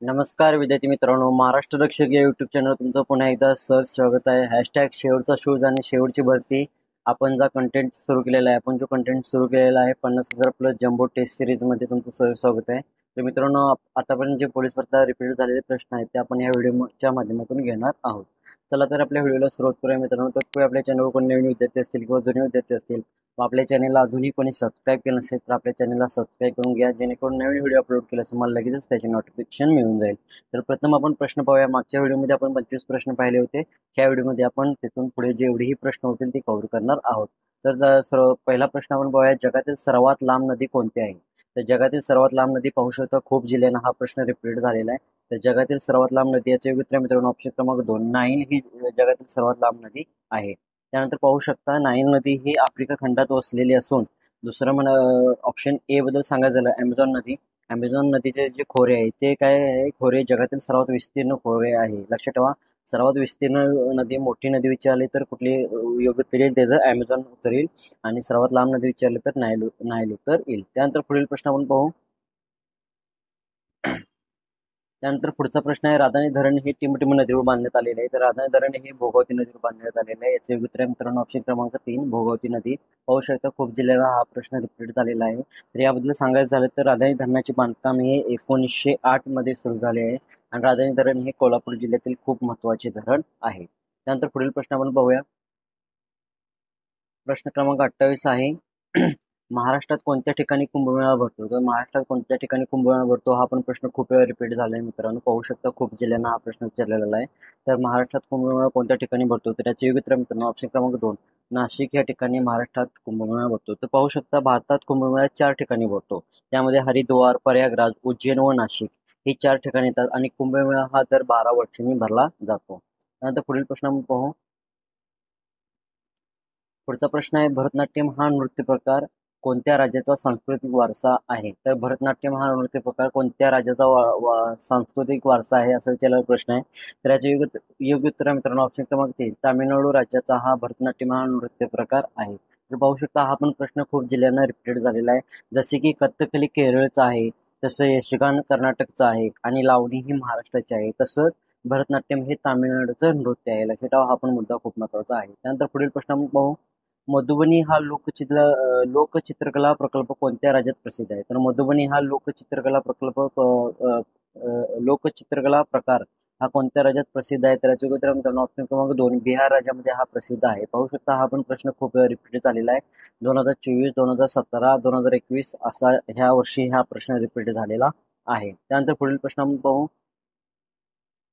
नमस्कार विद्यार्थी मित्रांनो, महाराष्ट्र रक्षक या यूट्यूब चॅनल तुमचं पुन्हा एकदा सर स्वागत आहे. हॅशटॅग शेवटचा शूज आणि शेवटची भरती आपण जो कंटेंट सुरू केलेला आहे 50,000 प्लस जम्बो टेस्ट सिरीजमध्ये तुमचं सर स्वागत आहे. तर मित्रांनो, आतापर्यंत जे पोलीस भरती रिपीट झालेले प्रश्न आहेत ते आपण या व्हिडिओच्या माध्यमातून घेणार आहोत. चला तर आपल्या व्हिडिओला सुरुवात करूया मित्रांनो. तर आपल्या चॅनलवर कोणी नवीन विद्यार्थी असतील किंवा जुने विद्यार्थी असतील, आपल्या चॅनलला अजूनही कोणी सबस्क्राईब केलं नसेल तर आपल्या चॅनलला सबस्क्राईब करून घ्या, जेणेकरून नवीन व्हिडिओ अपलोड केल्यास तुम्हाला लगेचच त्याचे नोटिफिकेशन मिळून जाईल. तर प्रथम आपण प्रश्न पाहूया. मागच्या व्हिडिओमध्ये आपण 25 प्रश्न पाहिले होते. ह्या व्हिडिओमध्ये आपण तिथून पुढे जेवढेही प्रश्न होतील ते कव्हर करणार आहोत. तर पहिला प्रश्न आपण पाहूया, जगातील सर्वात लांब नदी कोणती आहे? तर जगातील सर्वात लांब नदी पाहू शकता, खूप जिल्ह्यांना हा प्रश्न रिपीट झालेला आहे. तर जगातील सर्वात लांब नदी याचे उत्तर मित्रांनो ऑप्शन क्रमांक 2 नाईल ही जगातील सर्वात लांब नदी आहे. त्यानंतर पाहू शकता, नाईल नदी ही आफ्रिका खंडात वसलेली असून दुसरं ऑप्शन ए बद्दल सांगायचं झालं अमेझॉन नदी. अमेझॉन नदीचे जे खोरे आहे ते काय आहे, खोरे जगातील सर्वात विस्तीर्ण खोरे आहे. लक्षात ठेवा, सर्वात विस्तीर्ण नदी, मोठी नदी विचारली तर कुठली योग्य उत्तर येईल, त्याचं अमेझॉन उत्तर येईल. आणि सर्वात लांब नदी विचारली तर नाईल उत्तर येईल. त्यानंतर पुढील प्रश्न आपण पाहू. त्यानंतर पुढचा प्रश्न आहे, राधानी धरण हे टिमटिम नदीवर बांधण्यात आलेले आहे. तर राधानी धरण हे भोगावती नदीवर बांधण्यात आलेले आहे. याचे उत्तर मित्रांनो ऑप्शन क्रमांक 3 भोगावती नदी. पाहू शकता, खूप जिल्ह्याला हा प्रश्न रिपीट झालेला आहे. तर याबद्दल सांगायचं झालं तर राधानी धरणाचे बांधकाम हे 1908 मध्ये सुरू झाले आहे आणि राधानी धरण हे कोल्हापूर जिल्ह्यातील खूप महत्वाचे धरण आहे. त्यानंतर पुढील प्रश्न आपण पाहूया. प्रश्न क्रमांक 28 आहे, महाराष्ट्रात कोणत्या ठिकाणी कुंभमेळा भरतो? तर महाराष्ट्रात कोणत्या ठिकाणी कुंभमेळा भरतो हा पण प्रश्न खूप वेळा रिपीट झाला आहे मित्रांनो. पाहू शकता, खूप जिल्ह्यांना हा प्रश्न विचारलेला आहे. तर महाराष्ट्रात कुंभमेळा कोणत्या ठिकाणी भरतो? तर त्याचे योग्य उत्तर मित्रांनो ऑप्शन क्रमांक 2 नाशिक या ठिकाणी महाराष्ट्रात कुंभमेळा भरतो. तर पाहू शकता, भारतात कुंभमेळा 4 ठिकाणी भरतो. त्यामध्ये हरिद्वार, प्रयागराज, उज्जैन व नाशिक ही 4 ठिकाणी येतात आणि कुंभमेळा हा दर 12 वर्षांनी भरला जातो. त्यानंतर पुढील प्रश्न आपण पाहू. पुढचा प्रश्न आहे, भरतनाट्यम हा नृत्य प्रकार कोणत्या राज्याचा सांस्कृतिक वारसा आहे? तर भरतनाट्यम हा नृत्य प्रकार कोणत्या राज्याचा सांस्कृतिक वारसा आहे असा विचारलेला प्रश्न आहे. तर याचे योग्य उत्तर आहे मित्रांनो ऑप्शन क्रमांक 3 तामिळनाडू राज्याचा हा भरतनाट्यम हा नृत्य प्रकार आहे. तर पाहू शकता, हा पण प्रश्न खूप जिल्ह्यांना रिपीट झालेला आहे. जसे की कथ्थकली केरळचा आहे, तसं यक्षगान कर्नाटकचं आहे आणि लावणी ही महाराष्ट्राची आहे. तसंच भरतनाट्यम हे तामिळनाडूचं नृत्य आहे. लक्षात ठेवा, हा पण मुद्दा खूप महत्वाचा आहे. त्यानंतर पुढील प्रश्न आपण पाहू. मधुबनी हा लोकचित्रकला प्रकल्प कोणत्या राज्यात प्रसिद्ध आहे? तर मधुबनी हा लोकचित्रकला प्रकार हा कोणत्या राज्यात प्रसिद्ध आहे? तर याचे उत्तर मित्रांनो ऑप्शन क्रमांक 2 बिहार राज्यामध्ये हा प्रसिद्ध आहे. पाहू शकता, हा पण प्रश्न खूप रिपीट झालेला आहे. 2024, 2017, 2021 असा ह्या वर्षी हा प्रश्न रिपीट झालेला आहे. त्यानंतर पुढील प्रश्न आपण पाहू.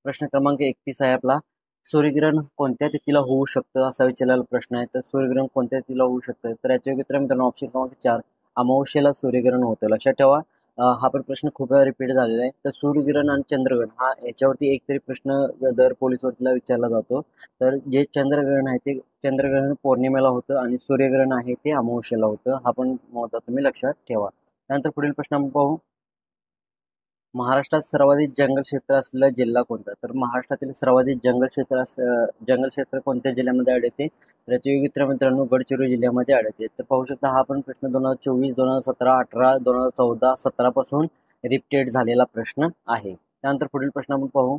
प्रश्न क्रमांक 31 आहे आपला, सूर्यग्रहण कोणत्या तिथीला होऊ शकतं असा विचारलेला प्रश्न आहे. तर सूर्यग्रहण कोणत्या तिथीला होऊ शकतं? तर याचे उत्तर मित्रांनो ऑप्शन क्रमांक 4 अमावस्येला सूर्यग्रहण होतं. लक्षात ठेवा, हा पण प्रश्न खूप वेळा रिपीट झालेला आहे. तर सूर्यग्रहण आणि चंद्रग्रहण हा याच्यावरती एकतरी प्रश्न दर पोलीस भरतीला विचारला जातो. तर जे चंद्रग्रहण आहे ते चंद्रग्रहण पौर्णिमेला होतं आणि सूर्यग्रहण आहे ते अमावस्येला होतं. हा पण मुद्दा तुम्ही लक्षात ठेवा. त्यानंतर पुढील प्रश्न आपण पाहू. महाराष्ट्रात सर्वाधिक जंगल क्षेत्र असलेला जिल्हा कोणता? तर महाराष्ट्रातील सर्वाधिक जंगल क्षेत्र कोणत्या जिल्ह्यामध्ये आढळते? तर याचे योग्य उत्तर मित्रांनो गडचिरोली जिल्ह्यामध्ये आढळते. तर पाहू शकता, हा पण प्रश्न 2024, 2017, 18, 2014, 17 पासून रिपीट झालेला प्रश्न आहे. त्यानंतर पुढील प्रश्न आपण पाहू.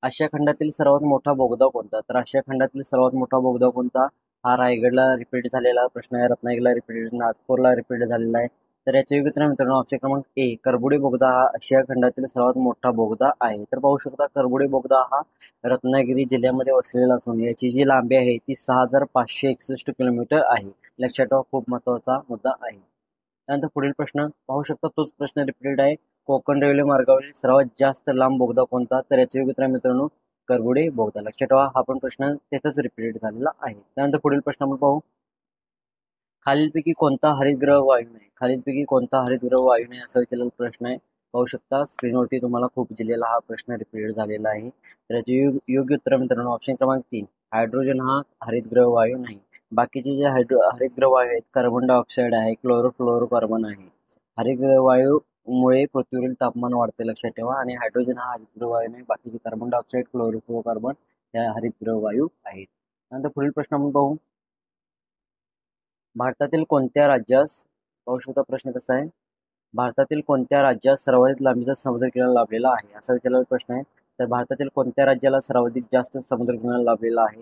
आशिया खंडातील सर्वात मोठा बोगदा कोणता? तर आशिया खंडातील सर्वात मोठा बोगदा कोणता हा रायगडला रिपीट झालेला प्रश्न आहे, रत्नागिरीला रिपीट, नागपूरला रिपीट झालेला आहे. तर याचे योग्य उत्तर मित्रांनो ऑप्शन क्रमांक ए करबुडी बोगदा हा आशिया खंडातील सर्वात मोठा बोगदा आहे. तर पाहू शकता, करबुडी बोगदा हा रत्नागिरी जिल्ह्यामध्ये वसलेला असून याची जी लांबी आहे ती 6,561 किलोमीटर आहे. लक्षात ठेवा, खूप महत्वाचा मुद्दा आहे. त्यानंतर पुढील प्रश्न पाहू शकता, तोच प्रश्न रिपीटेड आहे. कोकण रेल्वे मार्गावरील सर्वात जास्त लांब बोगदा कोणता? तर याचे योग्य उत्तर मित्रांनो करबुडी बोगदा. लक्षात ठेवा, हा पण प्रश्न तिथंच रिपीटेड झालेला आहे. त्यानंतर पुढील प्रश्न आपण पाहू. खालीलपैकी कोणता हरितगृह वायू नाही? खालीलपैकी कोणता हरितगृह वायू नाही असा विचारलेला प्रश्न आहे. पाहू शकता स्क्रीनवरती तुम्हाला खूप जिल्ह्याला हा प्रश्न रिपीट झालेला आहे. तर याचे योग्य उत्तर मित्रांनो ऑप्शन क्रमांक 3 हायड्रोजन हा हरितगृह वायू नाही. बाकीचे जे हरितगृह वायू आहेत, कार्बन डायऑक्साईड आहे, क्लोरोफ्लोरोकार्बन आहे. हरितगृह वायूमुळे पृथ्वीवरील तापमान वाढते लक्षात ठेवा, आणि हायड्रोजन हा हरितगृह वायू नाही. बाकीचे कार्बन डायऑक्साईड, क्लोरोफ्लोरोकार्बन या हरितगृह वायू आहेत. त्यानंतर पुढील प्रश्न आपण पाहू. भारतातील कोणत्या राज्यास, पाहू शकता प्रश्न कसा आहे, भारतातील कोणत्या राज्यात सर्वाधिक लांबीचा समुद्रकिनारा लाभलेला आहे असा विचारलेला प्रश्न आहे. तर भारतातील कोणत्या राज्याला सर्वाधिक जास्त समुद्रकिनारा लाभलेला आहे?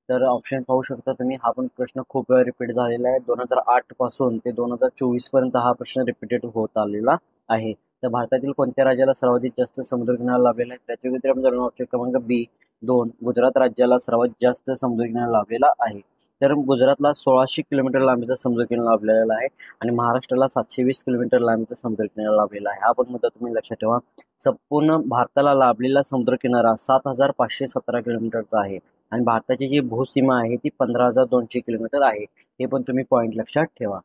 तर ऑप्शन पाहू शकता तुम्ही. हा पण प्रश्न खूप वेळा रिपीट झालेला आहे. 2008 पासून ते 2024 पर्यंत हा प्रश्न रिपीटेड होत आलेला आहे. तर भारतातील कोणत्या राज्याला सर्वाधिक जास्त समुद्रकिनारा लाभलेला आहे? त्याच्या उत्तर ऑप्शन क्रमांक बी 2 गुजरात राज्याला सर्वात जास्त समुद्रकिनारा लाभलेला आहे. तर गुजरातला 1600 किलोमीटर लांबीचा समुद्रकिनारा लाभलेला आहे आणि महाराष्ट्राला 720 किलोमीटर लांबीचा समुद्रकिनारा लाभलेला आहे. हा पण मुद्दा तुम्ही लक्षात ठेवा. संपूर्ण भारताला लाभलेला समुद्रकिनारा 7517 किलोमीटरचा आहे आणि भारताची जी भूसीमा आहे ती 15200 किलोमीटर आहे. हे पण तुम्ही पॉईंट लक्षात ठेवा.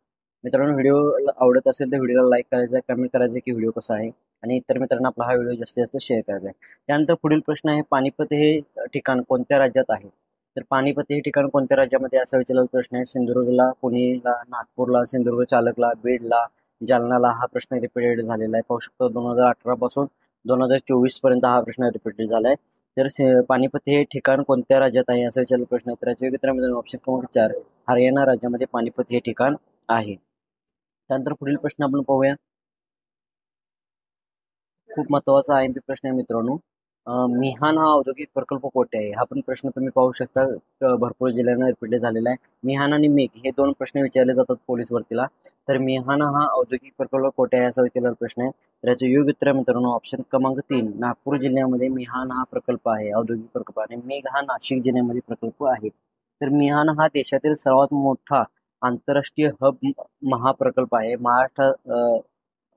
मित्रांनो, व्हिडिओ आवडत असेल तर व्हिडिओला लाईक करायचा आहे, कमेंट करायचं आहे की व्हिडिओ कसा आहे आणि इतर मित्रांना आपला हा व्हिडिओ जास्तीत जास्त शेअर करायचा आहे. त्यानंतर पुढील प्रश्न आहे, पानिपत हे ठिकाण कोणत्या राज्यात आहे? तर पानिपत हे ठिकाण कोणत्या राज्यामध्ये असा विचारलेला प्रश्न आहे. सिंधुदुर्गला, पुणेला, नागपूरला, सिंधुदुर्ग चालकला, बीडला, जालनाला हा प्रश्न रिपीटेड झालेला आहे. पाहू शकतो 2018 पासून 2024 पर्यंत हा प्रश्न रिपीटेड झाला आहे. तर पानिपत हे ठिकाण कोणत्या राज्यात आहे असा विचारलेला प्रश्न आहे. तर याच्या उत्तरामध्ये ऑप्शन क्रमांक 4 हरियाणा राज्यामध्ये पानिपत हे ठिकाण आहे. त्यानंतर पुढील प्रश्न आपण पाहूया. खूप महत्वाचा IMP प्रश्न आहे मित्रांनो. मिहान हा औद्योगिक प्रकल्प कोठे आहे? हा पण प्रश्न तुम्ही पाहू शकता. भरपूर जिल्ह्यांना रिपीट झालेला आहे. मिहान आणि मेघ हे दोन प्रश्न विचारले जातात पोलीस भरतीला. तर मिहान हा औद्योगिक प्रकल्प कोठे आहे असा विचारलेला प्रश्न आहे. तर याचं योग्य उत्तर मित्रांनो ऑप्शन क्रमांक 3 नागपूर जिल्ह्यामध्ये मिहान हा प्रकल्प आहे, औद्योगिक प्रकल्प, आणि मेघ हा नाशिक जिल्ह्यामध्ये प्रकल्प आहे. तर मिहान हा देशातील सर्वात मोठा आंतरराष्ट्रीय हब महाप्रकल्प आहे.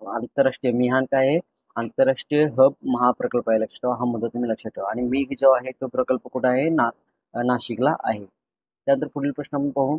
आंतरराष्ट्रीय मिहान काय आहे? आंतरराष्ट्रीय हब महाप्रकल्प आहे. लक्षात ठेवा, हा मुद्दा तुम्ही लक्षात ठेवा. आणि मेघ जो आहे तो प्रकल्प कुठे आहे? नाशिकला आहे. त्यानंतर पुढील प्रश्न आपण पाहू.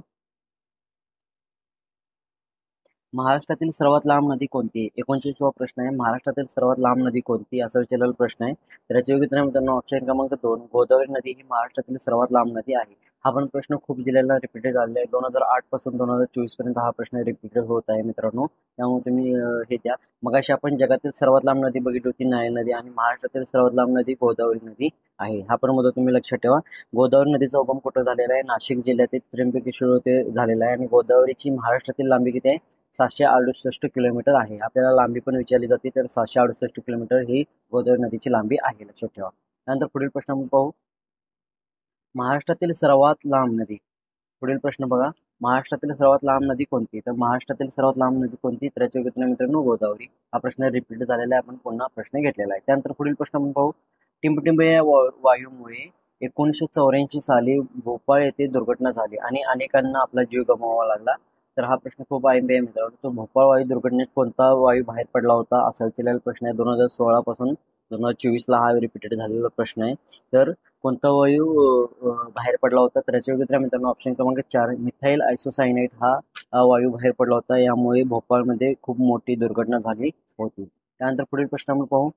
महाराष्ट्रातील सर्वात लांब नदी कोणती? 39वा प्रश्न आहे. महाराष्ट्रातील सर्वात लांब नदी कोणती असा विचारलेला प्रश्न आहे. तर याच्या योग्य उत्तर मित्रांनो ऑप्शन क्रमांक 2 गोदावरी नदी ही महाराष्ट्रातील सर्वात लांब नदी आहे. हा पण प्रश्न खूप जिल्ह्याला रिपीटेड झालेला आहे. 2008 पासून 2024 पर्यंत हा प्रश्न रिपीटेड होत आहे मित्रांनो. त्यामुळे तुम्ही हे द्या. मगाशी आपण जगातील सर्वात लांब नदी बघितली होती नाईल नदी, आणि महाराष्ट्रातील सर्वात लांब नदी गोदावरी नदी आहे. हा पण मुद्दा तुम्ही लक्षात ठेवा. गोदावरी नदीचा उगम कुठं झालेला आहे? नाशिक जिल्ह्यातील त्र्यंबकेश्वर येथे झालेला आहे आणि गोदावरीची महाराष्ट्रातील लांबी किती आहे? 768 किलोमीटर आहे. आपल्याला लांबी पण विचारली जाते, तर 768 किलोमीटर ही गोदावरी नदीची लांबी आहे. लक्षात ठेवा. त्यानंतर पुढील प्रश्न आपण पाहू. महाराष्ट्रातील सर्वात लांब नदी. पुढील प्रश्न बघा. महाराष्ट्रातील सर्वात लांब नदी कोणती? तर महाराष्ट्रातील सर्वात लांब नदी कोणती? तर याचे उत्तर मित्रांनो गोदावरी. हा प्रश्न रिपीट झालेला आहे, आपण पुन्हा प्रश्न घेतलेला आहे. त्यानंतर पुढील प्रश्न आपण पाहू. टिंबटिंब या वायूमुळे 1984 साली भोपाळ येथे दुर्घटना झाली आणि अनेकांना आपला जीव गमवावा लागला. तर हा प्रश्न खूप IMP आहे मित्रांनो. तो भोपाळ वायू दुर्घटनेत कोणता वायू बाहेर पडला होता असा विचारलेला प्रश्न आहे. 2016 पासून 2024 ला हा रिपीटेड झालेला प्रश्न आहे. तर कोणता वायू बाहेर पडला होता? तर याच्या उत्तर मित्रांनो ऑप्शन क्रमांक 4 मिथाईल आयसोसायनाईट हा वायू बाहेर पडला होता. यामुळे भोपाळमध्ये खूप मोठी दुर्घटना झाली होती. त्यानंतर पुढील प्रश्न आपण पाहू.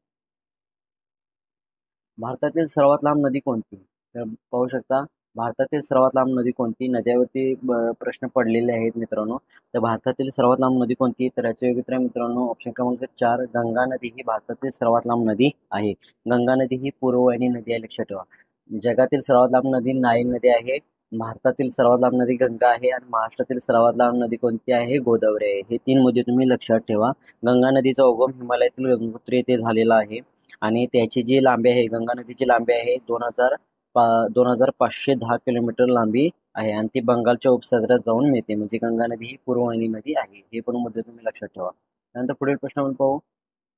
भारतातील सर्वात लांब नदी कोणती? तर पाहू शकता, भारतातील सर्वात लांब नदी कोणती? नद्यावरती प्रश्न पडलेले आहेत मित्रांनो. तर भारतातील सर्वात लांब नदी कोणती? तर याचे योग्य उत्तर मित्रांनो ऑप्शन क्रमांक 4 गंगा नदी ही भारतातील सर्वात लांब नदी आहे. गंगा नदी ही पूर्ववाहिनी नदी आहे. लक्षात ठेवा. जगातील सर्वात लांब नदी नाईल नदी आहे. भारतातील सर्वात लांब नदी गंगा आहे आणि महाराष्ट्रातील सर्वात लांब नदी कोणती आहे? गोदावरी आहे. हे 3 मुद्दे तुम्ही लक्षात ठेवा. गंगा नदीचा उगम हिमालयातील गंगोत्री येथे झालेला आहे आणि त्याची जी लांबी आहे, गंगा नदीची लांबी आहे 2510 किलोमीटर लांबी आहे आणि ती बंगालच्या उपसागरात जाऊन मिळते. म्हणजे गंगा नदी ही पूर्ववाहिनी नदी आहे. हे पण मुद्दे तुम्ही लक्षात ठेवा. त्यानंतर पुढील प्रश्न आपण पाहू.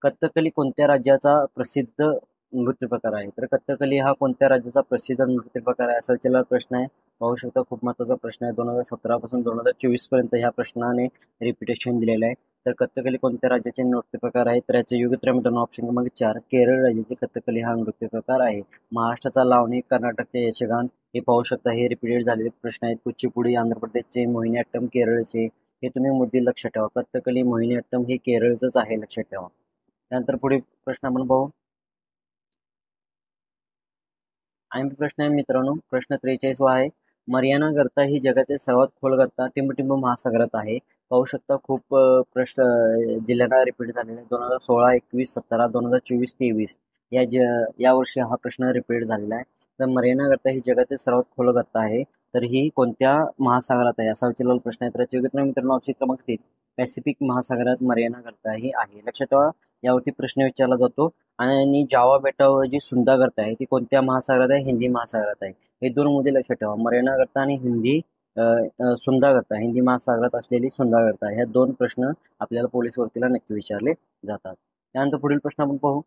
कथ्थकली कोणत्या राज्याचा प्रसिद्ध नृत्य प्रकार आहे? तर कथ्थकली हा कोणत्या राज्याचा प्रसिद्ध नृत्य प्रकार आहे असा विचारलेला प्रश्न आहे. पाहू शकता, खूप महत्त्वाचा प्रश्न आहे. 2017 पासून 2024 पर्यंत ह्या प्रश्नाने रिपिटेशन दिलेलं आहे. तर कथ्थकली कोणत्या राज्याचे नृत्य प्रकार आहे? तर याचे योग्य उत्तर मित्रांनो ऑप्शन क्रमांक 4 केरळ राज्याचे कथ्थकली हा नृत्य प्रकार आहे. महाराष्ट्राचा लावणी, कर्नाटकचे यक्षगान हे पाहू शकता. हे रिपीटेड झालेले प्रश्न आहेत. कुचिपुडी आंध्र प्रदेशचे, मोहिनीअट्टम केरळचे. हे तुम्ही मुद्दे लक्षात ठेवा. कथ्थकली, मोहिनीअट्टम हे केरळचंच आहे. लक्षात ठेवा. त्यानंतर पुढील प्रश्न आपण पाहू. आणि प्रश्न आहे मित्रांनो, प्रश्न 43 वा आहे. मरियाना गर्ता ही जगातील सर्वात खोल गर्ता टिंबटिंब महासागरात आहे. पाहू शकता, खूप प्रश्न जिल्ह्यांना रिपीट झालेले. 2016, 21, 17, 2024, 23 या वर्षी हा प्रश्न रिपीट झालेला आहे. तर मरियाना गर्ता ही जगातील सर्वात खोल गर्ता आहे. तर ही कोणत्या महासागरात आहे असा विचारलेला प्रश्न आहे. तर याचे योग्य उत्तर मित्रांनो ऑप्शन क्रमांक 3 पॅसिफिक महासागरात मरियाना करता ही आहे. लक्षात ठेवा, यावरती प्रश्न विचारला जातो. आणि जावा बेटावर जी सुंदागर्ता आहे ती कोणत्या महासागरात आहे? हिंदी महासागरात आहे. हे दोन मुद्दे लक्षात ठेवा, मरियाना करता आणि सुंदागर्ता, हिंदी महासागरात असलेली सुंदागर्ता, ह्या दोन प्रश्न आपल्याला पोलीस भरतीला नक्की विचारले जातात. त्यानंतर पुढील प्रश्न आपण पाहू.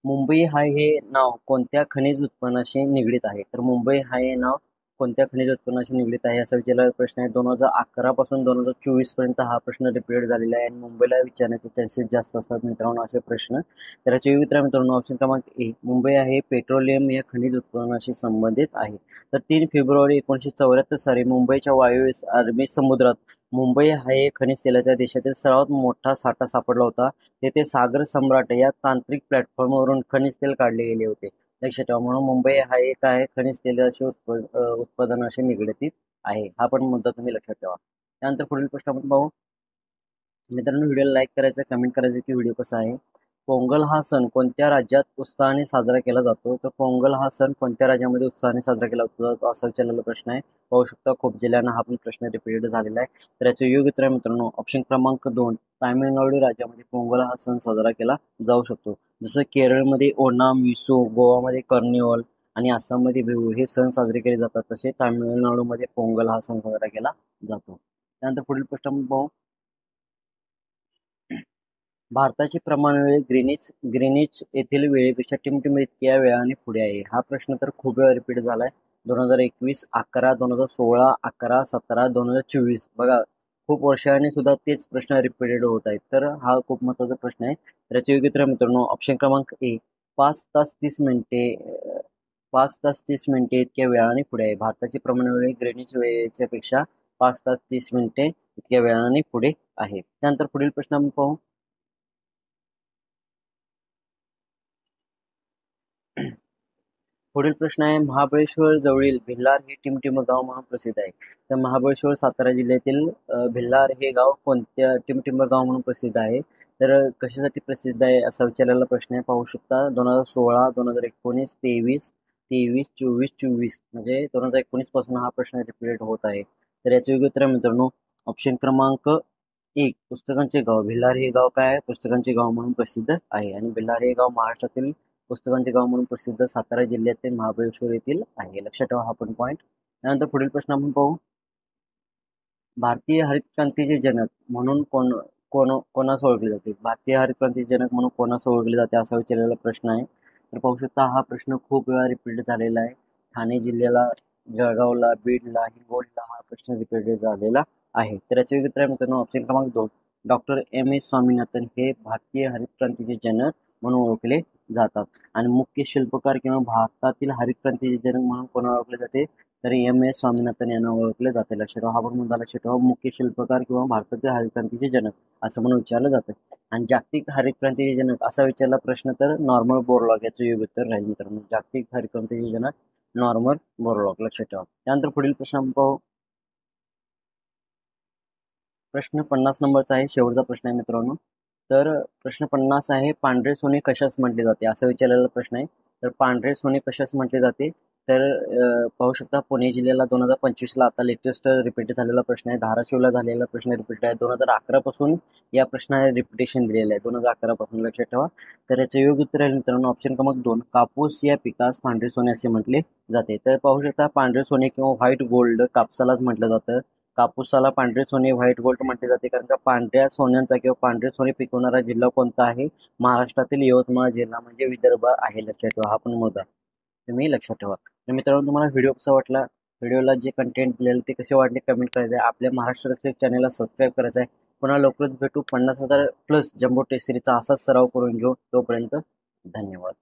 मुंबई हाय हे नाव कोणत्या खनिज उत्पन्नाशी निगडीत आहे? तर मुंबई हाय हे नाव कोणत्या खनिज उत्पन्नाशी निगडीत आहे असा विचारलेला प्रश्न आहे. 2011 पासून 2024 पर्यंत हा प्रश्न रिपीट झालेला आहे आणि मुंबईला विचारण्याचे चान्सेस जास्त असतात मित्रांनो असे प्रश्न. तर याचे योग्य उत्तर मित्रांनो ऑप्शन क्रमांक ए मुंबई आहे पेट्रोलियम या खनिज उत्पन्नाशी संबंधित आहे. तर 3 फेब्रुवारी 1974 साली मुंबईच्या वायव्य अरबी समुद्रात मुंबई हा एक खनिज तेलाच्या देशातील सर्वात मोठा साठा सापडला होता. तेथे सागर सम्राट या तांत्रिक प्लॅटफॉर्मवरून खनिज तेल काढले गेले होते. लक्षात ठेवा, म्हणून मुंबई हा एक आहे खनिज तेलाचे उत्पादनाशी निगडीत आहे. हा पण मुद्दा तुम्ही लक्षात ठेवा. त्यानंतर पुढील प्रश्न आपण पाहू. मित्रांनो, व्हिडिओला लाईक करायचं, कमेंट करायचं की व्हिडिओ कसा आहे. पोंगल हा सण कोणत्या राज्यात उत्साहाने साजरा केला जातो? तर पोंगल हा सण कोणत्या राज्यामध्ये उत्साहाने साजरा केला जातो असा विचारलेला प्रश्न आहे. पाहू शकता खूप जिल्ह्यांना हा पण प्रश्न रिपीट झालेला आहे. तर याचे योग्य उत्तर मित्रांनो ऑप्शन क्रमांक 2 तामिळनाडू राज्यामध्ये पोंगल हा सण साजरा केला जाऊ शकतो. जसं केरळमध्ये ओणाम, विशू, गोवामध्ये कार्निवल आणि आसाममध्ये बिहू हे सण साजरे केले जातात, तसे तामिळनाडूमध्ये पोंगल हा सण साजरा केला जातो. त्यानंतर पुढील प्रश्न आपण पाहू. भारताची प्रमाण वेळ ग्रीनिच येथील वेळेपेक्षा टिमटिम इतक्या वेळाने पुढे आहे. हा प्रश्न तर खूप वेळा रिपीट झालाय. 2021, 11, 2016, 11, 17, 2024 बघा खूप वर्षांनी सुद्धा तेच प्रश्न रिपीटेड होत आहेत. तर हा खूप महत्त्वाचा प्रश्न आहे. तर याचे योग्य उत्तर मित्रांनो ऑप्शन क्रमांक ए 5 तास 30 मिनिटे 5 तास 30 मिनिटे इतक्या वेळाने पुढे आहे. भारताची प्रमाण वेळ ग्रीनिच वेळेच्या पेक्षा 5 तास 30 मिनिटे इतक्या वेळाने पुढे आहे. त्यानंतर पुढील प्रश्न आपण पाहू. पुढील प्रश्न आहे, महाबळेश्वर जवळील भिल्लार हे टिमटिम गाव म्हणून प्रसिद्ध आहे. तर महाबळेश्वर सातारा जिल्ह्यातील भिल्लार हे गाव कोणत्या टिमटिम गाव म्हणून प्रसिद्ध आहे? तर कशासाठी प्रसिद्ध आहे असा विचारलेला प्रश्न आहे. पाहू शकता 2016, 2019, 23, 24 म्हणजे 2019 पासून हा प्रश्न रिपीट होत आहे. तर याचे योग्य उत्तर मित्रांनो ऑप्शन क्रमांक 1 पुस्तकांचे गाव. भिल्लार हे गाव काय आहे? पुस्तकांचे गाव म्हणून प्रसिद्ध आहे. आणि भिल्लार हे गाव महाराष्ट्रातील पुस्तकांचे गाव म्हणून प्रसिद्ध सातारा जिल्ह्यातील महाबळेश्वर येथील आहे. लक्षात ठेवा हा पण पॉईंट. त्यानंतर पुढील प्रश्न आपण पाहू. भारतीय हरित क्रांतीचे जनक म्हणून कोणास ओळखले जाते? भारतीय हरित क्रांतीचे जनक म्हणून कोणास ओळखले जाते असा विचारलेला प्रश्न आहे. तर पाहू शकता हा प्रश्न खूप वेळा रिपीट झालेला आहे. ठाणे जिल्ह्याला, जळगावला, बीडला, हिंगोलीला हा प्रश्न रिपीट झालेला आहे. तर याचे उत्तर मित्रांनो ऑप्शन क्रमांक 2 डॉक्टर M.A. स्वामीनाथन हे भारतीय हरित क्रांतीचे जनक म्हणून ओळखले जातात. आणि मुख्य शिल्पकार किंवा भारतातील हरित क्रांतीचे जनक म्हणून कोणा ओळखले जाते? तर M.A. स्वामीनाथन यांना ओळखले जाते. लक्षात ठेवा हा पण मुद्दा लक्षात ठेवा, मुख्य शिल्पकार किंवा भारतातील हरित क्रांतीचे जनक असं म्हणून विचारलं जातं. आणि जागतिक हरित क्रांतीचे जनक असा विचारला प्रश्न तर नॉर्मन बोरलॉग याचं योग्य उत्तर राहील मित्रांनो. जागतिक हरित क्रांतीचे जनक नॉर्मन बोरलॉग. लक्षात ठेवा. त्यानंतर पुढील प्रश्न आपण पाहू. प्रश्न 50 नंबरचा आहे, शेवटचा प्रश्न आहे मित्रांनो. तर प्रश्न 50 आहे, पांढरे सोने कशास म्हटले जाते असा विचारलेला प्रश्न आहे. तर पांढरे सोने कशास म्हटले जाते? तर पाहू शकता पुणे जिल्ह्याला 2025ला आता लेटेस्ट रिपीट झालेला प्रश्न आहे. धाराशिवला झालेला प्रश्न रिपीट आहे. 2011 पासून या प्रश्नाला रिपिटेशन दिलेलं आहे. 2011 पासून लक्षात ठेवा. तर याचे योग्य उत्तर आहे मित्रांनो ऑप्शन क्रमांक 2 कापूस या पिकास पांढरे सोने असे म्हटले जाते. तर पाहू शकता पांढरे सोने किंवा व्हाईट गोल्ड कापसालाच म्हटलं जातं. कापूसाला पांढरे सोने व्हाईट गोल्ड म्हटले जाते, कारण का पांढऱ्या सोन्यांचा किंवा पांढरे सोने पिकवणारा जिल्हा कोणता आहे? महाराष्ट्रातील यवतमाळ जिल्हा म्हणजे विदर्भ आहे. लक्षात ठेवा हा पण मुद्दा तुम्ही लक्षात ठेवा. तर मित्रांनो तुम्हाला व्हिडिओ कसा वाटला? व्हिडिओला जे कंटेंट दिलेलं ते कसे वाटले कमेंट करायचं आहे. आपल्या महाराष्ट्र रक्षक चॅनलला सबस्क्राईब करायचं आहे. पुन्हा लवकरच भेटू 50,000 प्लस जम्बो टेस्ट सिरीजचा असाच सराव करून घेऊ. तोपर्यंत धन्यवाद.